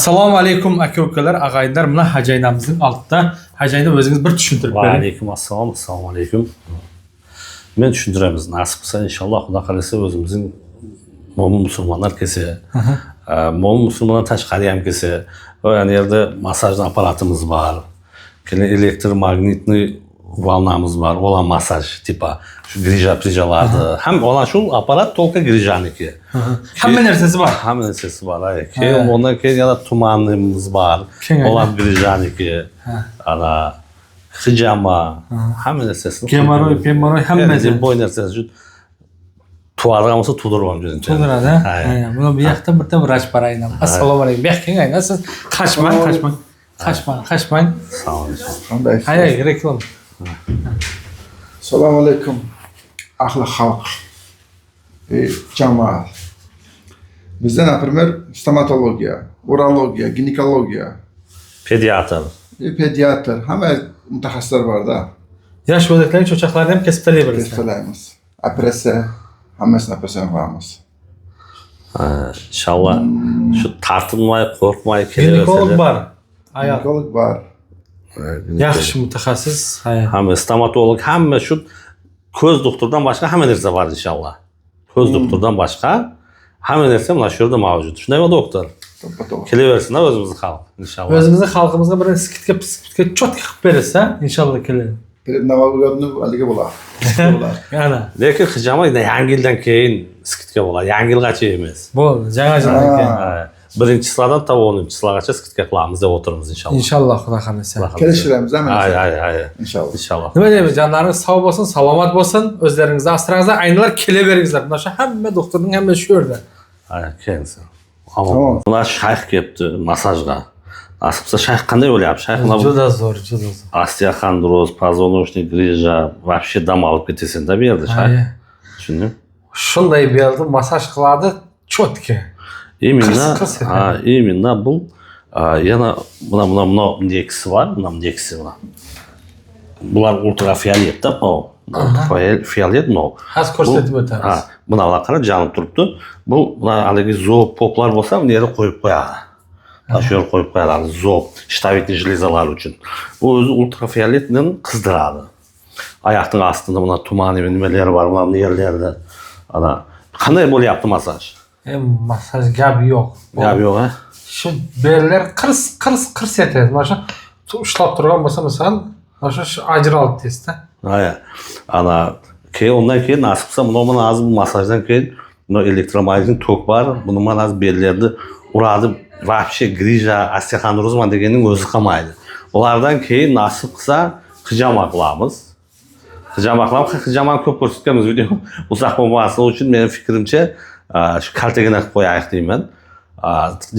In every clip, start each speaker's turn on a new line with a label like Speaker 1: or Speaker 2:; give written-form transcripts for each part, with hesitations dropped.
Speaker 1: Assalomu alaykum aka-ukalar, ag'ayinlar. Mana hajaynamizning altida. Hajayni o'zingiz bir tushuntirib bering.
Speaker 2: Va alaykum assalom, assalomu alaykum. Men tushuntiramiz. Nasib qilsa inshaalloh Xudo xolasa o'zimizning mo'min musulmonlar kelsa, mo'min musulmonlar tashqari ham kelsa, va yana yerda massaj aparatimiz bor. Keyin elektromagnitli волнамыз бар, olan masaj tipa şu grija-prijalardı. Hem olan şu aparat tolka grijaniki.
Speaker 1: Hamma narsasi bor.
Speaker 2: Hamma narsasi bor. Keyin ondan keyin yana tumanimiz bor. Olan grijaniki. Ana hijama, hamma narsasi.
Speaker 1: Gemoroy hammasi.
Speaker 2: Boy narsasi shu tuvargamsa tudirib o'zimcha.
Speaker 1: Tudiradi. Ha. Buni bu yoqda bitta vrach bor aynan. Assalomu alaykum. Bu yoqqa kelgan, siz qashmang.
Speaker 2: Sağ olun.
Speaker 1: Hayır, reklam.
Speaker 3: Assalomu alaykum ahli xalq jamoat. Bizda например stomatologiya, urologiya, ginekologiya, pediatr, hamma mutaxassislar bor-da.
Speaker 1: Yosh bo'laklarning cho'chaqlarini ham kesib tashlayverasiz.
Speaker 3: Kesib tashlaymiz. Operatsiya, hammasini operatsiya qilamiz.
Speaker 2: İnşallah şu tartılmay, qo'rqmay kelaversalar.
Speaker 1: Ginekolog bor.
Speaker 3: Ginekolog bor.
Speaker 1: Yaxshi mutaxassis.
Speaker 2: Hamma stomatolog, hamma şu ko'z doktordan boshqa hamma narsa bor inshaalloh. Ko'z doktordan boshqa hamma narsa mana shu yerda mavjud. Shundaymi doktor? Kelaversin o'zimizning xalq inshaalloh.
Speaker 1: O'zimizning xalqimizga bir skitka chotka qilib bersa, inshaalloh keladi.
Speaker 3: Novogodni haliga bo'ladi.
Speaker 1: Yana.
Speaker 2: Lekin hijama yangi yildan keyin skitka bo'ladi. Yangi yilgacha emas.
Speaker 1: Bo'ldi, жаңа yildan keyin.
Speaker 2: Birinchi chisladan 10 chislagacha skitka qilamiz deb o'tiramiz inshaalloh.
Speaker 1: Inshaalloh Xudo xolasa.
Speaker 3: Kelishamiz hamma.
Speaker 2: Ay.
Speaker 3: Inshaalloh.
Speaker 1: Nima deymiz? Jonlaringiz sog' bo'lsin, salomat bo'lsin, o'zlaringizni asrangizlar, aynilar kelaveringizlar. Mana shu hamma doktorning hamma shu yerda.
Speaker 2: Ay, kelsin. Tamam. Bular shayx kelibdi masajga. Nasib qilsa shayx qanday bo'lyapti? Shayx
Speaker 1: juda zo'r.
Speaker 2: Osteoxondroz, позвоночник grija, вообще dam olib ketasan-da bu yerda shayx. Tushunding?
Speaker 1: Shunday berdi, masaj qiladi, chotka.
Speaker 2: Именно bu yana buna indekisi var, buna indekisi var. Bular ultrafiolet da, ultrafiolet no.
Speaker 1: Haz ko'rsatib o'tamiz.
Speaker 2: Buna qara janib turibdi. Buna haligi zob poplar bo'lsa, buni yerga qo'yib qo'yadi. Shu yerga qo'yib qo'yadi zob, shtavetli jelezalar uchun. Bu o'zi ultrafioletni qizdiradi. Oyoqning ostida buna tumani nimalari bor, buna yerlarda. Ana qanday bo'lyapti masaj?
Speaker 1: Masaj gapi yo'q.
Speaker 2: Gapi yo'q, ha?
Speaker 1: Shu bellar qirs etadi. Mana shu ushlab turgan bo'lsa, masalan, mana shu ajralib tezda.
Speaker 2: Ana ondan keyin nasib qilsa, buni hozir bu masajdan keyin elektromagnit tok bor. Buni mana hozir bellarni uradi. Вообще grija, osteoxondroz deganning o'zi qolmaydi. Ulardan keyin nasib qilsa hijama qilamiz. Hijamani ko'p ko'rsatganmiz video. Uzoq bo'lmasligi uchun mening fikrimcha shu kaltagina qilib qo'yaylik deyman.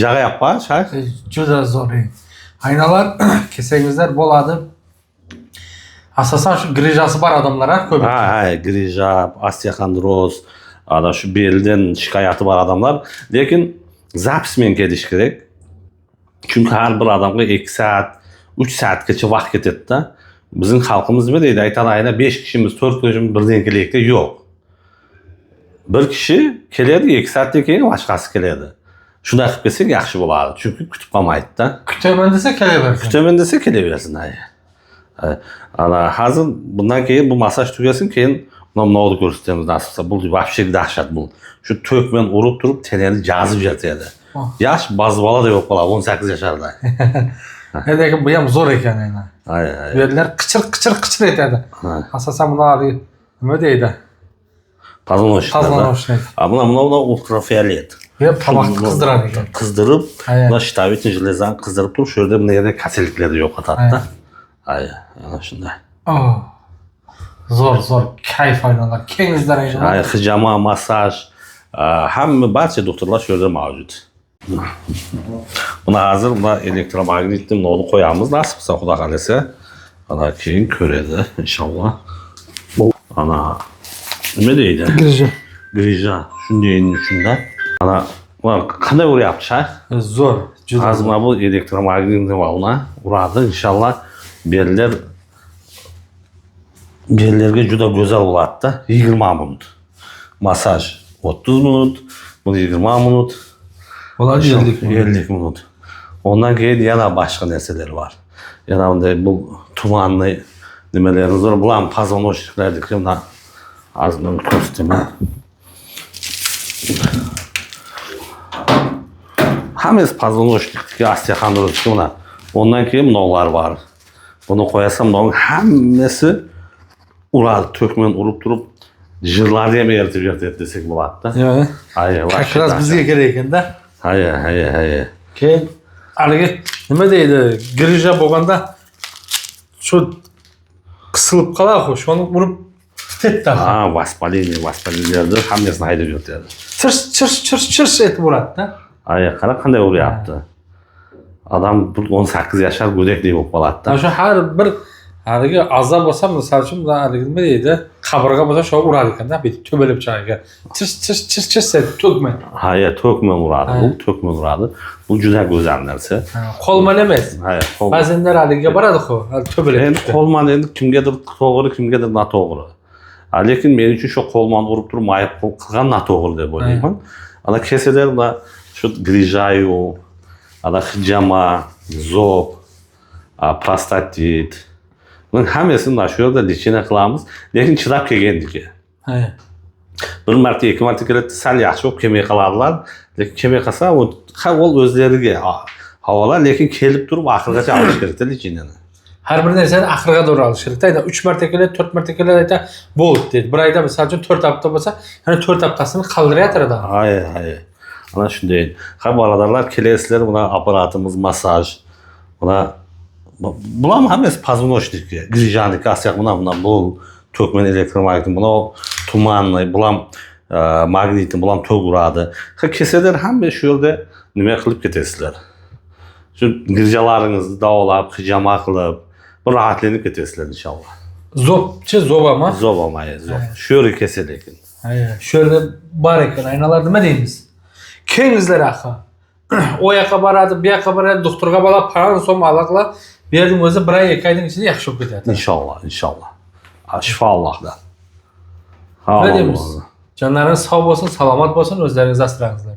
Speaker 2: Jag'ayapti, shayx?
Speaker 1: Juda zo'r. Aynalar kesangizlar bo'ladi. Asosan shu grijasi bor odamlar ko'p.
Speaker 2: Grija, osteoxondroz, ana shu beldan shikoyati bor odamlar, lekin zapismen kelish kerak. Chunki har bir odamga 2 soat, 3 soatgacha vaqt ketadi-da. Bizning xalqimiz nima deydi? Aytaylik, 5 kishimiz, 4 kishimiz birdan kelaylik-da, yo'q. Bir kishi keladi, 2 soatdan keyin boshqasi keladi. Shunday qilib kelsak yaxshi bo'ladi. Chunki kutib qolmaydi-da.
Speaker 1: Kutaman desa kelaversin.
Speaker 2: Kutaman desa kelaversin. Ana hozir bundan keyin bu masaj tugasin, keyin navni ko'rsatamiz nasibsa. Bu вообще dahshat bu. Shu to'kman urib turib tanani jazib yotadi. Yosh bozbola deb qoladi 18 yoshlarda.
Speaker 1: Lekin bu ham zo'r ekan aynan. Yerlar qichir etadi. Asosan bular nima deydi?
Speaker 2: Позвоночник. Buna ultrafiolet.
Speaker 1: Tomoqni qizdiradi ekan.
Speaker 2: Qizdirib, buna shtavetli jelezani qizdirib turib, shu yerda bunday yerda kasalliklarni yo'qotadi-da. Ana shunday. Zo'r, kayf aynalar, kengizlar aynalar. Hijama, masaj, hamma barcha doktorlar shu yerda mavjud. Buni hozir elektromagnitni nolni qo'yamiz, nasib qilsa Xudo xolasa. Ana keyin ko'radi inshaalloh. Ana nima deydi? Grija. Shunday. Ana qanday uryapti shayx?
Speaker 1: Zo'r, juda.
Speaker 2: Hozir bu elektromagnitni valna uradi inshaalloh. Bellarga juda go'zal bo'ladi-da. 20 minut. Masaj 30 minut, bunu 20 minut.
Speaker 1: Olay 50
Speaker 2: minut. Ondan keyin yana başka nesneler var. Yana bunday bu tumanlı nimelerimiz var. Bulan pazanoşliklerdik. Buna az bunu kostyumu. Hammasi pazanoşlikdiki astiyaxandırızdiki buna. Ondan keyin bunlar var. Bunu koyasam bunun hammasi uradi, tökmen urup turup jırlarni ham eritib yotadi desak bo'ladi-da.
Speaker 1: Yani.
Speaker 2: Hayır,
Speaker 1: Kakraz bizga kerak ekan-da.
Speaker 2: Hayır.
Speaker 1: Keyin haligi nima deydi? Grija bo'lganda shu qisilib qoladi, shuni urib ketdi.
Speaker 2: Ha, vaspalinlerdi. Hammasini haydab yotadi.
Speaker 1: Chirs etib uradi-da.
Speaker 2: Hayır, qara qanday uryapti. Adam 18 yashar go'dakdek bo'lib qoladi-da.
Speaker 1: Ana shu har bir haligi azab bo'lsa, misol uchun haligi nima deydi? Qabrga bo'lsa shu uradi ekan-da, bitib to'balib chiqar ekan. Chirs etib to'kmay.
Speaker 2: Hayır, tökmen uradi. Bu tökmen uradi. Bu juda go'zal narsa.
Speaker 1: Qo'lman emas.
Speaker 2: Hayır, qo'lman.
Speaker 1: Ba'zanlar haliga boradi-ku, to'balib.
Speaker 2: Endi qo'lman endi kimgadir to'g'ri, kimgadir noto'g'ri. Lekin men uchun shu qo'lman urib turib mayib qilgan noto'g'ri deb o'ylayman. Ana kesalar va shu grijayu, ana hijama, zob, prostatit. Bunun hammasini shu yerda lichina qilamiz, lekin chidab kelgandik.
Speaker 1: Ha.
Speaker 2: Bir marta, ikki marta keladi, sal yaxshi bo'lib kelmay qoladilar. Lekin kelmay qolsa, u o'zlariga havola, lekin kelib turib oxirigacha olish kerak lichinani.
Speaker 1: Har bir narsani oxiriga to'g'ri olish kerak. Ayda 3 marta keladi, 4 marta keladi, ayta bo'ldi dedi. Bir oyda misol uchun 4 hafta bo'lsa, yana 4 haftasini qoldiryapti.
Speaker 2: Hayır. Ana shunday. Ha, bolalar kelasizlar, buna aparatimiz masaj. Bular hammasi paznoshnik, grijanik, asyak buna bol tökmen elektromagnetin, buna tumanlı, bular magnetin, bular tog uradi. Ha, kesalar hamma shu yerda nima qilib ketasizlar. Shu grijalaringizni davolab, hijama qilib, bir rahatlanib ketasizlar inshaalloh.
Speaker 1: Zobama?
Speaker 2: Zobamayı, zob. Shu yerga kesa lekin.
Speaker 1: Hayır, şöyle bar ekan, aynalar nima deymiz? Kengizlar axa. O yoqqa boradi, bu yoqqa boradi, doktorga borib, parani so'm alaqla, bu yerning o'zi 1-2 oyning ichida yaxshi bo'lib ketadi.
Speaker 2: İnşallah. Şifa Allah'dan.
Speaker 1: Ne deymiz? Canlarınız sağ olsun, selamat olsun, özlerinizi asrangizlar.